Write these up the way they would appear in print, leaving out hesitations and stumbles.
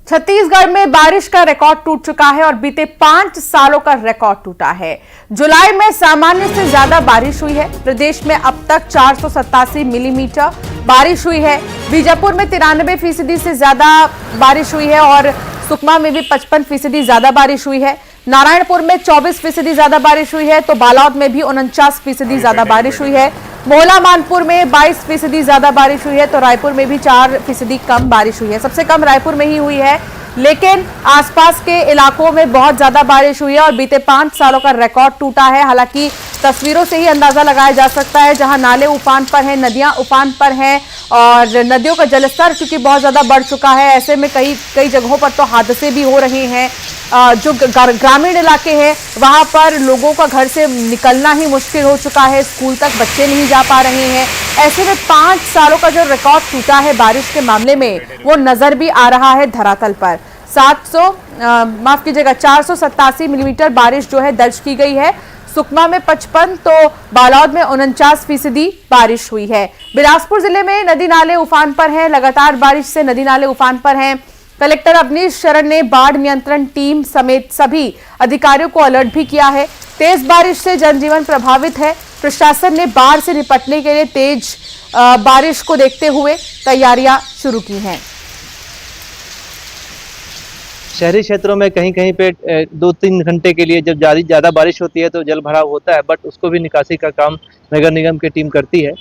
छत्तीसगढ़ में बारिश का रिकॉर्ड टूट चुका है और बीते 5 सालों का रिकॉर्ड टूटा है। जुलाई में सामान्य से ज्यादा बारिश हुई है। प्रदेश में अब तक 487 मिलीमीटर बारिश हुई है। बीजापुर में 93% से ज्यादा बारिश हुई है और सुकमा में भी 55% ज्यादा बारिश हुई है। नारायणपुर में 24% ज्यादा बारिश हुई है तो बालोद में भी 49% ज्यादा बारिश हुई है। मोहला मानपुर में 22% ज्यादा बारिश हुई है तो रायपुर में भी 4% कम बारिश हुई है। सबसे कम रायपुर में ही हुई है, लेकिन आसपास के इलाकों में बहुत ज्यादा बारिश हुई है और बीते 5 सालों का रिकॉर्ड टूटा है। हालांकि तस्वीरों से ही अंदाजा लगाया जा सकता है, जहां नाले उफान पर हैं, नदियां उफान पर हैं और नदियों का जलस्तर क्योंकि बहुत ज्यादा बढ़ चुका है, ऐसे में कई जगहों पर तो हादसे भी हो रहे हैं। जो ग्रामीण इलाके हैं वहां पर लोगों का घर से निकलना ही मुश्किल हो चुका है, स्कूल तक बच्चे नहीं जा पा रहे हैं। ऐसे में 5 सालों का जो रिकॉर्ड टूटा है बारिश के मामले में, वो नजर भी आ रहा है धरातल पर। 487 मिलीमीटर बारिश जो है दर्ज की गई है। सुकमा में 55 तो बालोद में 49% बारिश हुई है। बिलासपुर जिले में नदी नाले उफान पर हैं, लगातार बारिश से नदी नाले उफान पर हैं। कलेक्टर अवनीश शरण ने बाढ़ नियंत्रण टीम समेत सभी अधिकारियों को अलर्ट भी किया है। तेज बारिश से जनजीवन प्रभावित है। प्रशासन ने बाढ़ से निपटने के लिए तेज बारिश को देखते हुए तैयारियां शुरू की हैं। शहरी क्षेत्रों में कहीं कहीं पे 2-3 घंटे के लिए जब ज़्यादा बारिश होती है तो जल भराव होता है, बट उसको भी निकासी का काम नगर निगम की टीम करती है।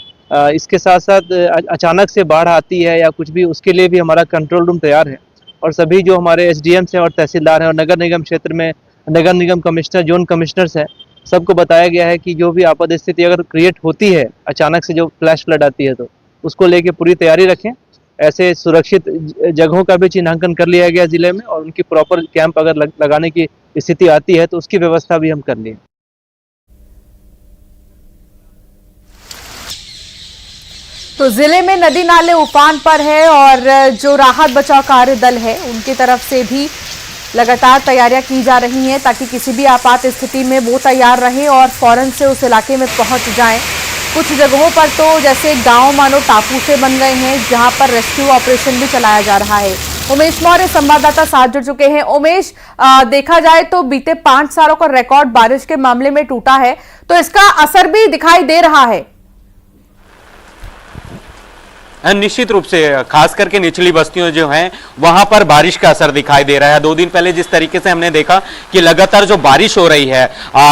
इसके साथ साथ अचानक से बाढ़ आती है या कुछ भी, उसके लिए भी हमारा कंट्रोल रूम तैयार है और सभी जो हमारे एसडीएम हैं और तहसीलदार हैं और नगर निगम क्षेत्र में नगर निगम कमिश्नर, जोन कमिश्नर्स हैं, सबको बताया गया है कि जो भी आपात स्थिति अगर क्रिएट होती है, अचानक से जो फ्लैश फ्लड आती है तो उसको लेके पूरी तैयारी रखें। ऐसे सुरक्षित जगहों का भी चिन्हांकन कर लिया गया जिले में और उनकी प्रॉपर कैंप अगर लगाने की स्थिति आती है तो उसकी व्यवस्था भी हम कर लिए। तो जिले में नदी नाले उफान पर है और जो राहत बचाव कार्य दल है उनकी तरफ से भी लगातार तैयारियां की जा रही हैं ताकि किसी भी आपात स्थिति में वो तैयार रहे और फौरन से उस इलाके में पहुंच जाएं। कुछ जगहों पर तो जैसे गांव मानो टापू से बन गए हैं, जहां पर रेस्क्यू ऑपरेशन भी चलाया जा रहा है। उमेश मौर्य संवाददाता साथ जुड़ चुके हैं। उमेश, देखा जाए तो बीते 5 सालों का रिकॉर्ड बारिश के मामले में टूटा है, तो इसका असर भी दिखाई दे रहा है। निश्चित रूप से खास करके निचली बस्तियों जो हैं वहां पर बारिश का असर दिखाई दे रहा है। 2 दिन पहले जिस तरीके से हमने देखा कि लगातार जो बारिश हो रही है,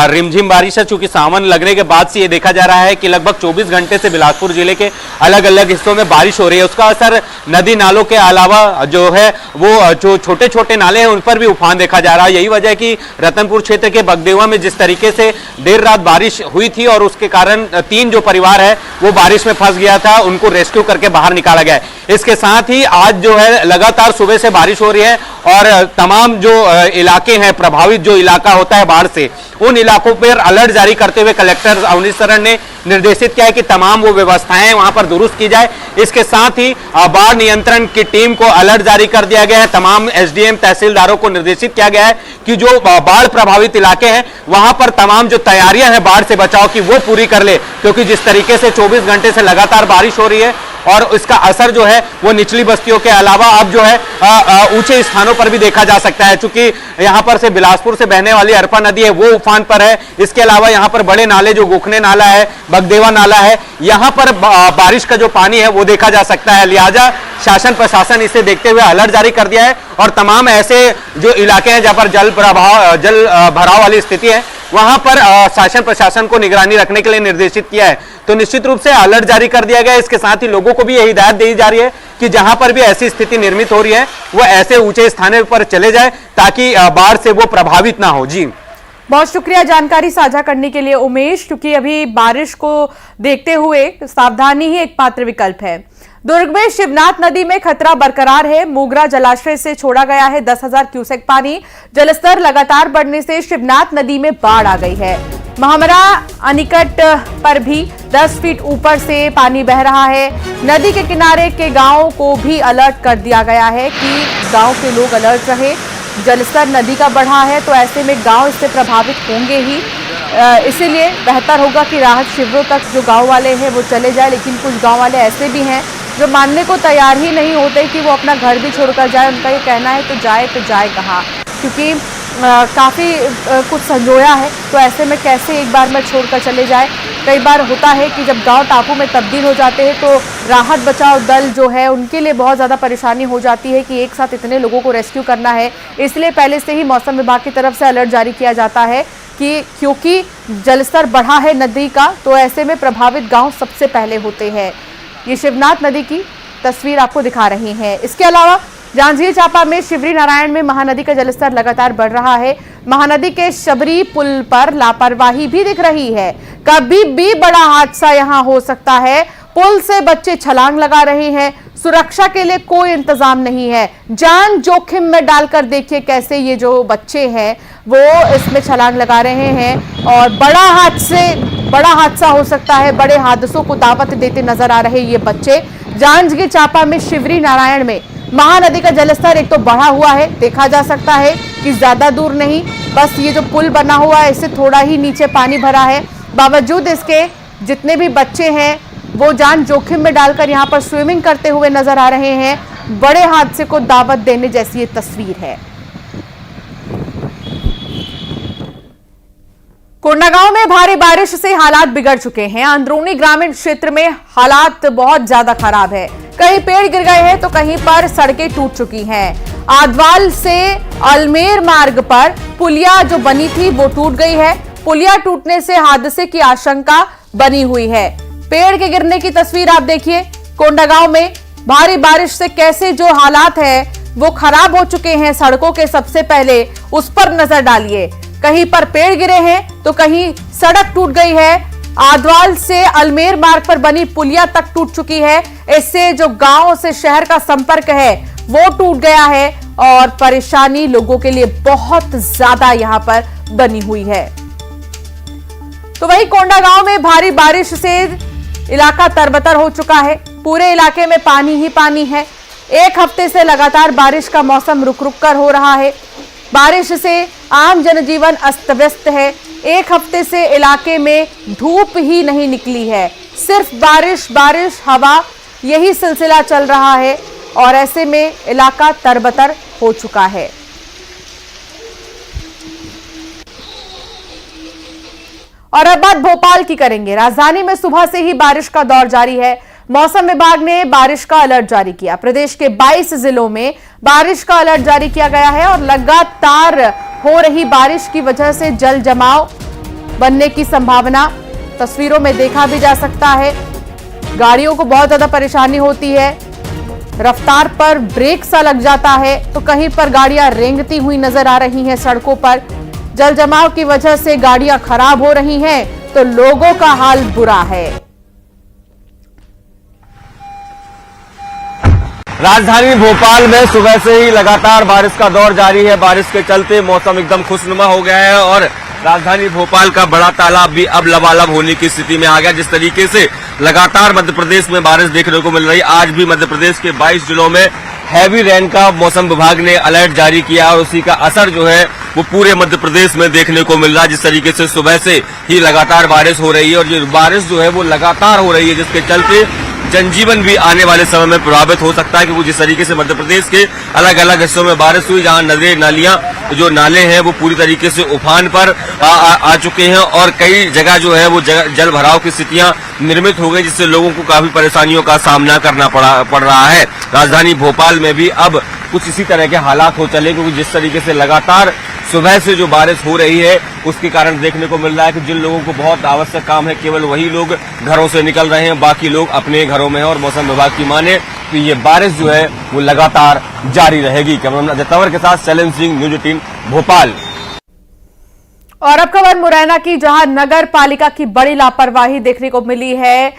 रिमझिम बारिश है, चूंकि सावन लगने के बाद से ये देखा जा रहा है कि लगभग 24 घंटे से बिलासपुर जिले के अलग अलग हिस्सों में बारिश हो रही है। उसका असर नदी नालों के अलावा जो है वो जो छोटे छोटे नाले हैं उन पर भी उफान देखा जा रहा है। यही वजह कि रतनपुर क्षेत्र के बगदेवा में जिस तरीके से देर रात बारिश हुई थी और उसके कारण 3 जो परिवार है वो बारिश में फंस गया था, उनको रेस्क्यू करके बाहर निकाला गया है। इसके साथ ही आज जो है लगातार सुबह से बारिश हो रही है और तमाम जो इलाके हैं, प्रभावित जो इलाका होता है बाढ़ से, उन इलाकों पर अलर्ट जारी करते हुए कलेक्टर अवनीश शरण ने निर्देशित किया है कि तमाम वो व्यवस्थाएं वहां पर दुरुस्त की जाए। इसके साथ ही बाढ़ नियंत्रण की टीम को अलर्ट जारी कर दिया गया है। तमाम एसडीएम तहसीलदारों को निर्देशित किया गया है कि जो बाढ़ प्रभावित इलाके हैं वहां पर तमाम जो तैयारियां हैं बाढ़ से बचाव की वो पूरी कर ले, क्योंकि जिस तरीके से 24 घंटे से लगातार बारिश हो रही है और इसका असर जो है वो निचली बस्तियों के अलावा अब जो है ऊंचे स्थानों पर भी देखा जा सकता है। चूंकि यहां पर से बिलासपुर से बहने वाली अरपा नदी है वो उफान पर है। इसके अलावा यहां पर बड़े नाले जो गोखने नाला है, बगदेवा नाला है, यहां पर बारिश का जो पानी है वो देखा जा सकता है। लिहाजा शासन प्रशासन इसे देखते हुए अलर्ट जारी कर दिया है और तमाम ऐसे जो इलाके हैं जहां पर जल भराव वाली स्थिति है वहां पर शासन प्रशासन को निगरानी रखने के लिए निर्देशित किया है। तो निश्चित रूप से अलर्ट जारी कर दिया गया है। इसके साथ ही लोगों को भी यह हिदायत दी जा रही है कि जहां पर भी ऐसी स्थिति निर्मित हो रही है वो ऐसे ऊंचे स्थानों पर चले जाए ताकि बाढ़ से वो प्रभावित ना हो। जी, बहुत शुक्रिया जानकारी साझा करने के लिए उमेश, क्योंकि अभी बारिश को देखते हुए सावधानी ही एकमात्र विकल्प है। दुर्ग में शिवनाथ नदी में खतरा बरकरार है। मोगरा जलाशय से छोड़ा गया है 10,000 क्यूसेक पानी। जलस्तर लगातार बढ़ने से शिवनाथ नदी में बाढ़ आ गई है। महामरा अनिकट पर भी 10 फीट ऊपर से पानी बह रहा है। नदी के किनारे के गांवों को भी अलर्ट कर दिया गया है कि गांव के लोग अलर्ट रहे। जलस्तर नदी का बढ़ा है तो ऐसे में गांव इससे प्रभावित होंगे ही, इसीलिए बेहतर होगा कि राहत शिविरों तक जो गांव वाले हैं वो चले जाए। लेकिन कुछ गांव वाले ऐसे भी हैं जो मानने को तैयार ही नहीं होते कि वो अपना घर भी छोड़कर जाए। उनका ये कहना है तो जाए कहाँ, क्योंकि काफ़ी कुछ संजोया है, तो ऐसे में कैसे एक बार में छोड़कर चले जाए। कई बार होता है कि जब गांव टापू में तब्दील हो जाते हैं तो राहत बचाव दल जो है उनके लिए बहुत ज़्यादा परेशानी हो जाती है कि एक साथ इतने लोगों को रेस्क्यू करना है। इसलिए पहले से ही मौसम विभाग की तरफ से अलर्ट जारी किया जाता है कि क्योंकि जलस्तर बढ़ा है नदी का, तो ऐसे में प्रभावित गाँव सबसे पहले होते हैं। ये शिवनाथ नदी की तस्वीर आपको दिखा रही हैं। इसके अलावा जांजगीर चांपा में शिवरी नारायण में महानदी का जलस्तर लगातार बढ़ रहा है। महानदी के शबरी पुल पर लापरवाही भी दिख रही है। कभी भी बड़ा हादसा यहां हो सकता है। पुल से बच्चे छलांग लगा रहे हैं, सुरक्षा के लिए कोई इंतजाम नहीं है। जान जोखिम में डालकर देखिए कैसे ये जो बच्चे हैं वो इसमें छलांग लगा रहे हैं और बड़ा हादसा हो सकता है। बड़े हादसों को दावत देते नजर आ रहे ये बच्चे। जांजगीर चांपा में शिवरी नारायण में महानदी का जलस्तर एक तो बढ़ा हुआ है, देखा जा सकता है कि ज्यादा दूर नहीं, बस ये जो पुल बना हुआ है इससे थोड़ा ही नीचे पानी भरा है। बावजूद इसके जितने भी बच्चे हैं वो जान जोखिम में डालकर यहाँ पर स्विमिंग करते हुए नजर आ रहे हैं। बड़े हादसे को दावत देने जैसी ये तस्वीर है। कोंडागांव में भारी बारिश से हालात बिगड़ चुके हैं। अंदरूनी ग्रामीण क्षेत्र में हालात बहुत ज्यादा खराब है। कहीं पेड़ गिर गए हैं तो कहीं पर सड़कें टूट चुकी हैं। आदवाल से अल्मेर मार्ग पर पुलिया जो बनी थी वो टूट गई है। पुलिया टूटने से हादसे की आशंका बनी हुई है। पेड़ के गिरने की तस्वीर आप देखिए। कोंडागांव में भारी बारिश से कैसे जो हालात है वो खराब हो चुके हैं सड़कों के, सबसे पहले उस पर नजर डालिए। कहीं पर पेड़ गिरे हैं तो कहीं सड़क टूट गई है। आदवाल से अल्मेर मार्ग पर बनी पुलिया तक टूट चुकी है। इससे जो गांव से शहर का संपर्क है वो टूट गया है और परेशानी लोगों के लिए बहुत ज्यादा यहां पर बनी हुई है। तो वहीं कोंडागांव में भारी बारिश से इलाका तरबतर हो चुका है। पूरे इलाके में पानी ही पानी है। एक हफ्ते से लगातार बारिश का मौसम रुक रुक कर हो रहा है। बारिश से आम जनजीवन अस्त व्यस्त है। एक हफ्ते से इलाके में धूप ही नहीं निकली है, सिर्फ बारिश बारिश हवा, यही सिलसिला चल रहा है और ऐसे में इलाका तरबतर हो चुका है। और अब बात भोपाल की करेंगे। राजधानी में सुबह से ही बारिश का दौर जारी है। मौसम विभाग ने बारिश का अलर्ट जारी किया। प्रदेश के 22 जिलों में बारिश का अलर्ट जारी किया गया है और लगातार हो रही बारिश की वजह से जल जमाव बनने की संभावना तस्वीरों में देखा भी जा सकता है। गाड़ियों को बहुत ज्यादा परेशानी होती है, रफ्तार पर ब्रेक सा लग जाता है तो कहीं पर गाड़ियां रेंगती हुई नजर आ रही हैं सड़कों पर। जल जमाव की वजह से गाड़ियां खराब हो रही हैं तो लोगों का हाल बुरा है। राजधानी भोपाल में सुबह से ही लगातार बारिश का दौर जारी है। बारिश के चलते मौसम एकदम खुशनुमा हो गया है और राजधानी भोपाल का बड़ा तालाब भी अब लबालब होने की स्थिति में आ गया। जिस तरीके से लगातार मध्य प्रदेश में बारिश देखने को मिल रही, आज भी मध्य प्रदेश के 22 जिलों में हैवी रेन का मौसम विभाग ने अलर्ट जारी किया और उसी का असर जो है वो पूरे मध्य प्रदेश में देखने को मिल रहा है। जिस तरीके से सुबह से ही लगातार बारिश हो रही है और ये बारिश जो है वो लगातार हो रही है, जिसके चलते जनजीवन भी आने वाले समय में प्रभावित हो सकता है। क्योंकि जिस तरीके से मध्य प्रदेश के अलग अलग हिस्सों में बारिश हुई, जहां नदियां नालियां जो नाले हैं वो पूरी तरीके से उफान पर आ चुके हैं और कई जगह जो है वो जल भराव की स्थितियां निर्मित हो गई, जिससे लोगों को काफी परेशानियों का सामना करना पड़ रहा है। राजधानी भोपाल में भी अब कुछ इसी तरह के हालात हो चले, क्योंकि जिस तरीके से लगातार सुबह से जो बारिश हो रही है उसके कारण देखने को मिल रहा है कि जिन लोगों को बहुत आवश्यक काम है केवल वही लोग घरों से निकल रहे हैं, बाकी लोग अपने घरों में हैं। और मौसम विभाग की माने तो ये बारिश जो है वो लगातार जारी रहेगी। कैमरामैन अजय तंवर के साथ शैलेंद्र सिंह, न्यूज 18 भोपाल। और अब खबर मुरैना की, जहां नगर पालिका की बड़ी लापरवाही देखने को मिली है।